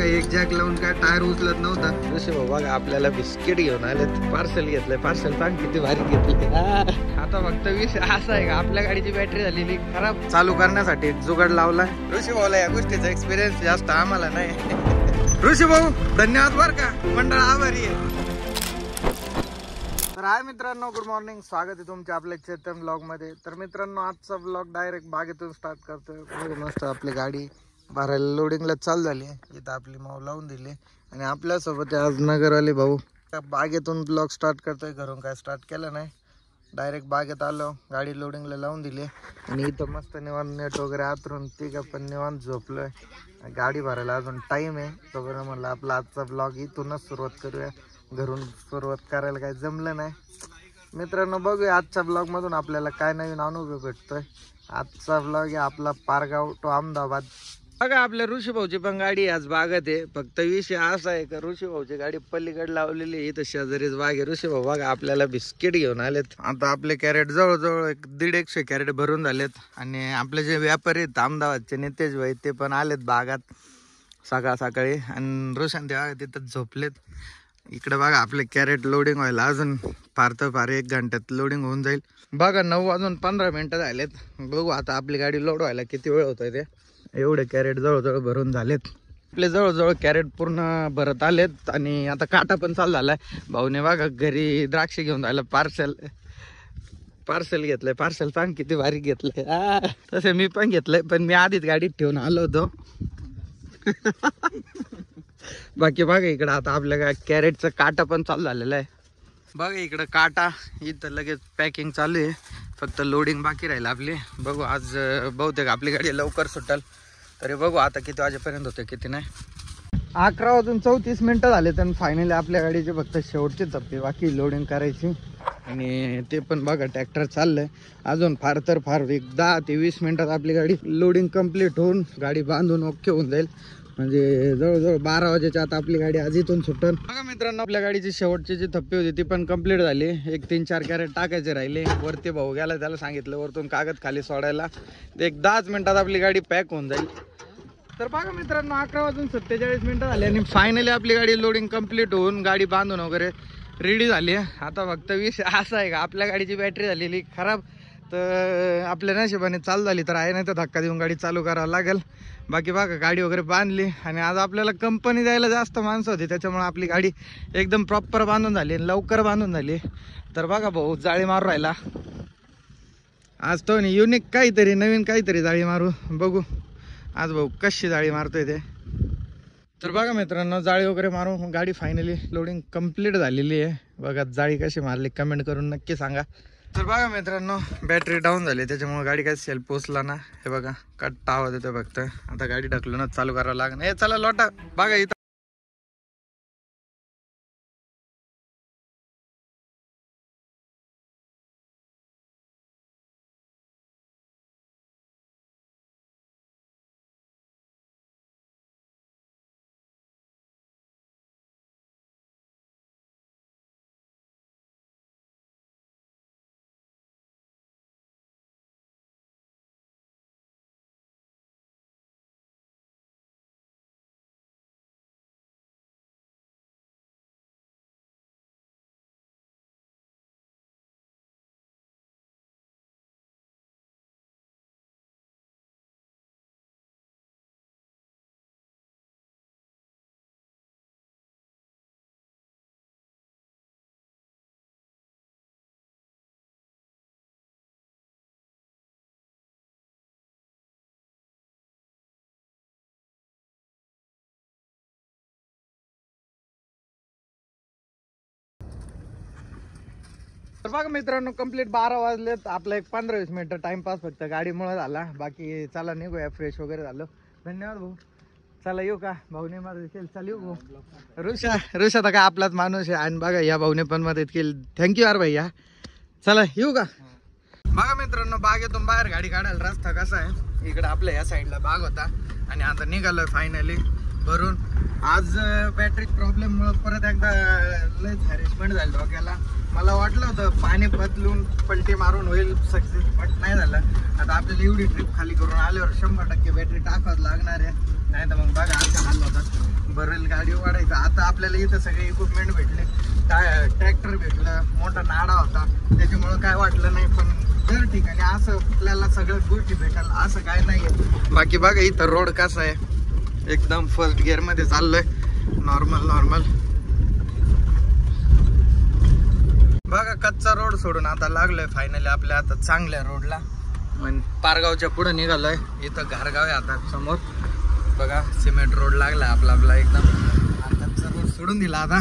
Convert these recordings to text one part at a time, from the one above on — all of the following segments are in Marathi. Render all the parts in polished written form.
एक जॅक लावून काय टायर उचलत नव्हता. जसे बघा आपल्याला बिस्किट घेऊन आले, पार्सल घेतलंय. पार्सल सांग किती भारी घेतले. आता फक्त विषय असा आहे का आपल्या गाडीची बॅटरी झालेली खराब, चालू करण्यासाठी एक जुगाड लावलाय. ऋषी भाऊला या गोष्टीचा एक्सपिरियन्स जास्त आम्हाला नाही. ऋषी भाऊ धन्यवाद बर का, मंडळ आभारी आहे. तर हाय मित्रांनो, गुड मॉर्निंग, स्वागत आहे तुमच्या आपल्या चेतन ब्लॉग मध्ये. तर मित्रांनो आजचा ब्लॉग डायरेक्ट बागेतून स्टार्ट करतोय. मस्त आपली गाडी भरायला लोडिंगला चालू झाली. इथं आपली माऊ लावून दिली आणि आपल्यासोबत आज नगरवाले भाऊ. बागेतून ब्लॉग स्टार्ट करतोय, घरून काय स्टार्ट केलं नाही, डायरेक्ट बागेत आलो, गाडी लोडिंगला लावून दिली आणि इथं मस्त निवांत नेट वगैरे आतरून ती आपण निवांत झोपलोय. गाडी भरायला अजून टाइम आहे, तोपर्यंत म्हणलं आपला आजचा ब्लॉग इथूनच सुरुवात करूया. घरून सुरुवात करायला काही जमलं नाही. मित्रांनो बघूया आजच्या ब्लॉग मधून आपल्याला काय नवीन अनुभव भेटतोय. आजचा ब्लॉग आहे आपला पारगाव टू अहमदाबाद. बघा आपल्या ऋषी भाऊची पण गाडी आज बागत आहे. फक्त विषय असा आहे का ऋषी भाऊची गाडी पलीकडे लावलेली आहे, इथं शेजारीच बाग आहे. ऋषी भाऊ बघा आपल्याला बिस्किट घेऊन आलेत. आता आपले कॅरेट जवळजवळ 150 कॅरेट भरून झालेत आणि आपले जे व्यापारी आहेत अहमदाबादचे नितेश भाई ते पण आलेत बागात सकाळ सकाळी. आणि रोशन ते तिथं झोपलेत. इकडे बघा आपले कॅरेट लोडिंग व्हायला अजून फार तर फार 1 घंट्यात लोडिंग होऊन जाईल. बघा 9 वाजून 15 मिनिटं झालेत. बघू आता आपली गाडी लोड व्हायला किती वेळ होतोय ते. एवढे कॅरेट जवळजवळ भरून झालेत. आपले जवळजवळ कॅरेट पूर्ण भरत आलेत आणि आता काटा पण चालू झालाय. भाऊने बघा घरी द्राक्ष घेऊन राहिलं. पार्सल घेतलंय. पार्सल सांग किती भारी घेतलंय. तसे मी पण घेतलंय, पण मी आधीच गाडीत ठेवून आलो होतो. बाकी बघा इकडं आता आपल्या कॅरेटचं काटा पण चालू झालेलं आहे. बघा इकडं काटा, इथं लगेच पॅकिंग चालू आहे, फक्त लोडिंग बाकी राहील आपली. बघू आज बहुतेक आपली गाडी लवकर सुटेल. तरी बघू आता किती वाजेपर्यंत होते किती नाही. 11 वाजून 34 मिनिटं झाले. तर फायनली आपल्या गाडीचे फक्त शेवटचे टप्पे बाकी लोडिंग करायची आणि ते पण बघा ट्रॅक्टर चाललंय. अजून फार तर फार 10 ते 20 मिनिटात आपली गाडी लोडिंग कंप्लीट होऊन गाडी बांधून ओके होऊन जाईल. म्हणजे जवळजवळ 12 वाजेच्या आता आपली गाडी आज इथून सुटेल. बघा मित्रांनो आपल्या गाडीची शेवटची जी थप्पी होती ती पण कंप्लीट झाली. 3-4 कॅरेट टाकायचे राहिले. वरती भाऊ गेला, त्याला सांगितलं वरतून कागद खाली सोडायला. 10 मिनिटात आपली गाडी पॅक होऊन जाईल. तर बघा मित्रांनो 11 वाजून 47 मिनिटं झाली आणि फायनली आपली गाडी लोडिंग कंप्लीट होऊन गाडी बांधून वगैरे रेडी झाली. आता फक्त विषय असा आहे का आपल्या गाडीची बॅटरी झालेली खराब, तर आपल्या नशिबाने चालू झाली तर आहे, नाही तर धक्का देऊन गाडी चालू करावं लागेल. बाकी बघा गाडी वगैरे बांधली आणि आज आपल्याला कंपनी द्यायला जास्त माणसं होती, त्याच्यामुळे आपली गाडी एकदम प्रॉपर बांधून झाली, लवकर बांधून झाली. तर बघा भाऊ जाळी मारू राहिला आज तो. युनिक काहीतरी नवीन काहीतरी जाळी मारू, बघू आज भाऊ कशी जाळी मारतोय ते. तर बघा मित्रांनो जाळी वगैरे मारून गाडी फायनली लोडिंग कंप्लीट झालेली आहे. बघा जाळी कशी मारली कमेंट करून नक्की सांगा. तर बघा मित्रांनो बॅटरी डाऊन झाली, त्याच्यामुळे गाडी काही सेल पोचला ना. हे बघा कट्टा आवाज येतो फक्त. आता गाडी ढकलूनच चालू करावं लागेल. हे चला लोटा बघा इथं. तर बघा मित्रांनो कंप्लीट 12 वाजलेत. आपला एक 15-20 मिनिटं टाइमपास फक्त गाडीमुळे झाला. बाकी चला निघूया, फ्रेश वगैरे झालो. धन्यवाद भाऊ. चला येऊ का, भाऊने मदत केली, चला येऊ भाऊ. ऋषा तर काय आपलाच माणूस आहे. आणि बघा या भाऊने पण मदत केली, थँक्यू यार भैया. चला येऊ का. बघा मित्रांनो बागेतून बाहेर गाडी काढायला रस्ता कसा आहे. इकडे आपल्या या साईडला बाग होता आणि आता निघालोय फायनली. भरून. आज बॅटरी प्रॉब्लेम मुळे परत एकदा लयच हॅरेसमेंट झाली डोक्याला. मला वाटलं होतं पाणी बदलून पलटी मारून होईल सक्सेस, बट नाही झालं. आता आपल्याला एवढी ट्रिप खाली करून आल्यावर 100% बॅटरी टाकावं लागणार आहे, नाही तर मग बघा असं हाल होतात. भरेल गाडी वाढायचं. आता आपल्याला इथं सगळे इक्विपमेंट भेटले, ट्रॅक्टर भेटलं, मोठा नाडा होता, त्याच्यामुळं काय वाटलं नाही. पण दर ठिकाणी असं आपल्याला सगळ्याच गोष्टी भेटाल असं काय नाही आहे. बाकी बघा इथं रोड कसा आहे, एकदम फर्स्ट गिअर मध्ये चाललोय, नॉर्मल. बघा कच्चा रोड सोडून आता लागलोय फायनली आपल्या आता चांगल्या रोडला. पारगावच्या पुढे निघालोय. इथं घारगाव आहे आता समोर. बघा सिमेंट रोड लागला आपला एकदम. कच्चा रोड सोडून दिला आता.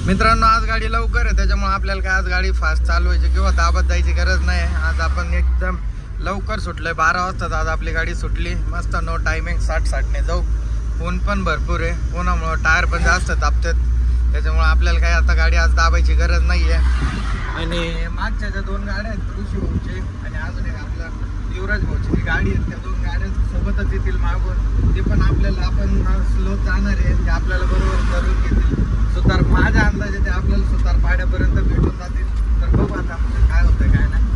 मित्रांनो आज गाडी लवकर आहे, त्याच्यामुळे आपल्याला काय आज गाडी फास्ट चालवायची किंवा दाबत जायची गरज नाही. आज आपण एकदम लवकर सुटलोय. 12 वाजता आज आपली गाडी सुटली. मस्त नो टायमिंग 60-60 जाऊ. ऊन पण भरपूर आहे, उन्हामुळं टायर पण जास्त तापतात, त्याच्यामुळे आपल्याला काय आता गाडी आज दाबायची गरज नाही आहे. आणि मागच्या ज्या 2 गाड्या आहेत ऋषी भाऊचे आणि अजून एक आपला युवराज भाऊची जी गाडी आहेत, त्या 2 गाड्या सोबतच येतील मागून. ते पण आपल्याला आपण स्लो जाणार आहे, ते आपल्याला बरोबर करून घेतील. सुतार माझ्या अंदाजे ते आपल्याला सुतार पाड्यापर्यंत भेटून जातील. तर बघू आता काय होतं काय नाही.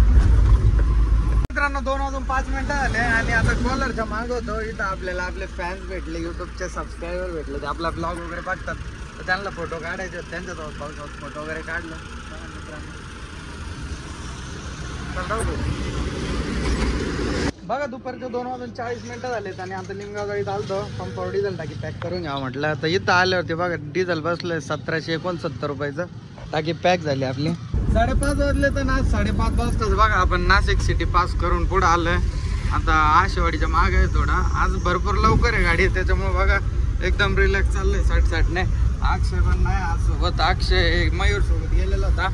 मित्रांनो 2 वाजून 5 मिनिटं झाले आणि आता कॉलरच्या माग होतो. इथं आपल्याला आपले फॅन्स भेटले, युट्यूबचे सबस्क्रायबर भेटले, ते आपला ब्लॉग वगैरे बघतात, तर त्यांना फोटो काढायचे. त्यांच्याजवळ फोटो वगैरे काढलं. बघा दुपारचे 2 वाजून 40 मिनिटं झालेत आणि आता निमगाव गाडीत आलतो. पंपावर डिझेल टाकी पॅक करून घ्यावं म्हटलं. तर इथं आल्यावरती बघा डिझेल बसलंय 1769 रुपयाचं. टाकी पॅक झाली आपली. 5:30 वाजले तर ना 5:30 वाजताच बघा आपण नाशिक सिटी पास करून पुढे आलोय. आता आशेवाडीच्या मागे आहे थोडा. आज भरपूर लवकर आहे गाडी, त्याच्यामुळे बघा एकदम रिलॅक्स चाललंय 60-60 ने. अक्षय पण नाही आज सोबत. अक्षय मयूर सोबत गेलेला होता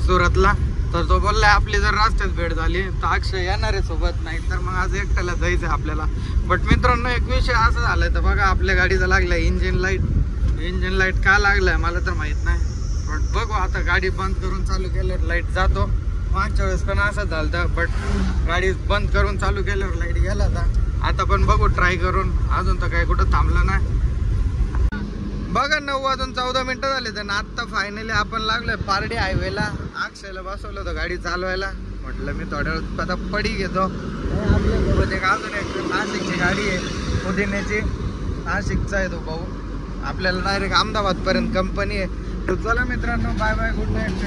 सुरतला, तर तो बोललाय आपली जर रस्त्यात भेट झाली तर अक्षय येणार आहे सोबत, नाही तर मग आज एकट्याला जायचं आहे आपल्याला. बट मित्रांनो एक विषय असं झालाय, तर बघा आपल्या गाडीचा लागलाय इंजिन लाईट का लागलाय मला तर माहित नाही. बट बघू आता गाडी बंद करून चालू केल्यावर लाईट जातो. मागच्या वेळेस पण असं झालं, बट गाडी बंद करून चालू केल्यावर लाईट गेला होता. आता पण बघू ट्राय करून. अजून तर काही कुठं थांबलं नाही. बघा 9 वाजून 14 मिनिटं झाले तर आत्ता फायनली आपण लागलोय पारडी हायवेला. अक्षयला बसवलं होतं गाडी चालवायला. म्हटलं मी थोड्या वेळ आता पडी घेतो. आपल्यासोबत एक अजून एक नाशिकची गाडी आहे पुदिन्याची. नाशिकचा आहे तो भाऊ. आपल्याला डायरेक्ट अहमदाबादपर्यंत कंपनी आहे. तर चला मित्रांनो बाय बाय, गुड नाईट.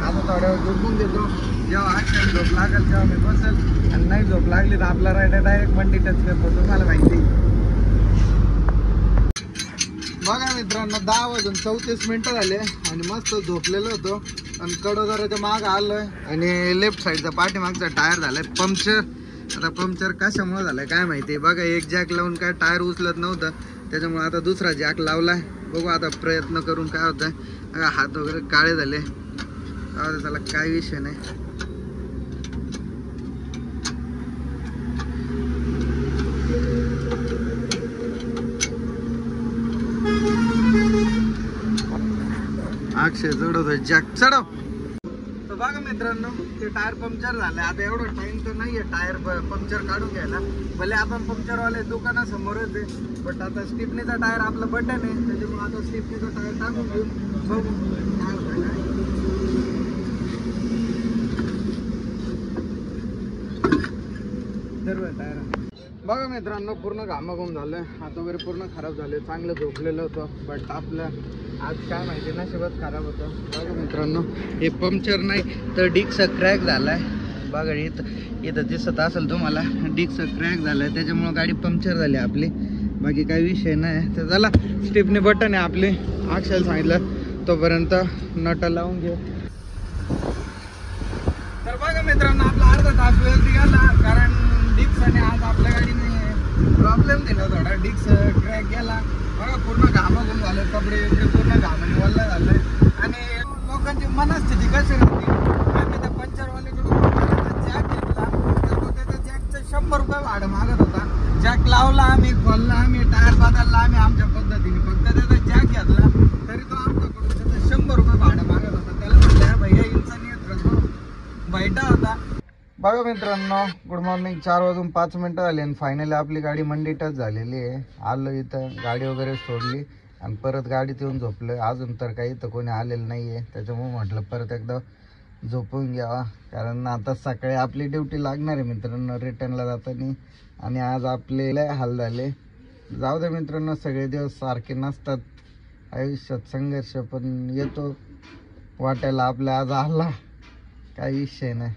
आता थोड्या वेळ झोपून देतो. जेव्हा अक्षय झोप लागेल तेव्हा मी बसेल, आणि नाही झोप लागली तर आपला रायडर डायरेक्ट मंडी टच करतो. तुम्हाला माहिती. बघा मित्रांनो 10 वाजून 34 मिनिटं झाले आणि मस्त झोपलेलो होतो. आणि कडोदराच्या माग आलोय आणि लेफ्ट साईडचा पाठीमागचा टायर झालाय पंक्चर. आता पंक्चर कशामुळे झालाय काय माहिती. बघा एक जॅक लावून काय टायर उचलत नव्हतं, त्याच्यामुळे आता दुसरा जॅक लावलाय. बघू आता प्रयत्न करून काय होतंय. बघा हात वगैरे काळे झाले. त्याला काय विषय नाही. अक्षय चढवतोय जॅक, चढव. तर बघा मित्रांनो ते टायर पंक्चर झाले. आता एवढं टाइम तर नाहीये टायर पंक्चर काढून घ्यायला. भले आपण पंक्चरवाले दुकानासमोरच आहे, बट आता स्टिपनीचा टायर आपलं बटन आहे, त्याच्यामुळे आता स्टिपनीचा टायर टाकून घेऊ. बघू काय होतं. टायर बघा मित्रांनो पूर्ण घामाघूम झालं. हात वगैरे पूर्ण खराब झाले. चांगलं झोपलेलं होतं, बट आपलं आज काय माहिती नशिबात खराब होतं. बघा मित्रांनो हे पंक्चर नाही तर डिस्क क्रॅक झालाय. बघा इथं दिसत असेल तुम्हाला, डिस्क क्रॅक झालाय, त्याच्यामुळे गाडी पंक्चर झाली आपली. बाकी काही विषय नाही. तर चला स्टिपनी बटन आहे आपली. अक्षयला सांगितलं तोपर्यंत नट लावून घे. तर बघा मित्रांनो आपला अर्धा तास वेळ गेला, कारण डिस्कने आज आपल्या गाडीने प्रॉब्लेम दिला थोडा. डिस्क क्रॅक गेला. बघा पूर्ण घामाघूम झाले. कपडे पूर्ण घामाने वल्ला झाले. आणि लोकांची मनस्थिती कशी होती. आम्ही त्या पंक्चरवाल्याकडून जॅक घेतला, तर तो त्याच्या जॅकचं 100 रुपये भाडं मागत होता. जॅक लावला आम्ही, खोलला आम्ही, टायर बदलला आम्ही आमच्या पद्धतीने. फक्त त्याचा जॅक घेतला तरी तो आमच्याकडून त्याचं 100 रुपये भाडं मागत होता. त्याला म्हटलं भैया इंसानियत रखो. बैठा होता. बघा मित्रांनो, गुड मॉर्निंग. 4:05 झाले आणि फायनली आपली गाडी मंडी टच झालेली आहे. आलो इथं, गाडी वगैरे सोडली आणि परत गाडीत येऊन झोपलं. अजून तर काही इथं कोणी आलेलं नाही आहे, त्याच्यामुळे म्हटलं परत एकदा झोपून घ्यावा, कारण आता सकाळी आपली ड्युटी लागणार आहे मित्रांनो रिटर्नला जाताना. आणि आज आपले लय हाल झाले. जाऊ दे मित्रांनो, सगळे दिवस सारखे नसतात आयुष्यात, संघर्ष पण येतो वाटायला आपल्या. आज आला काही विषय नाही.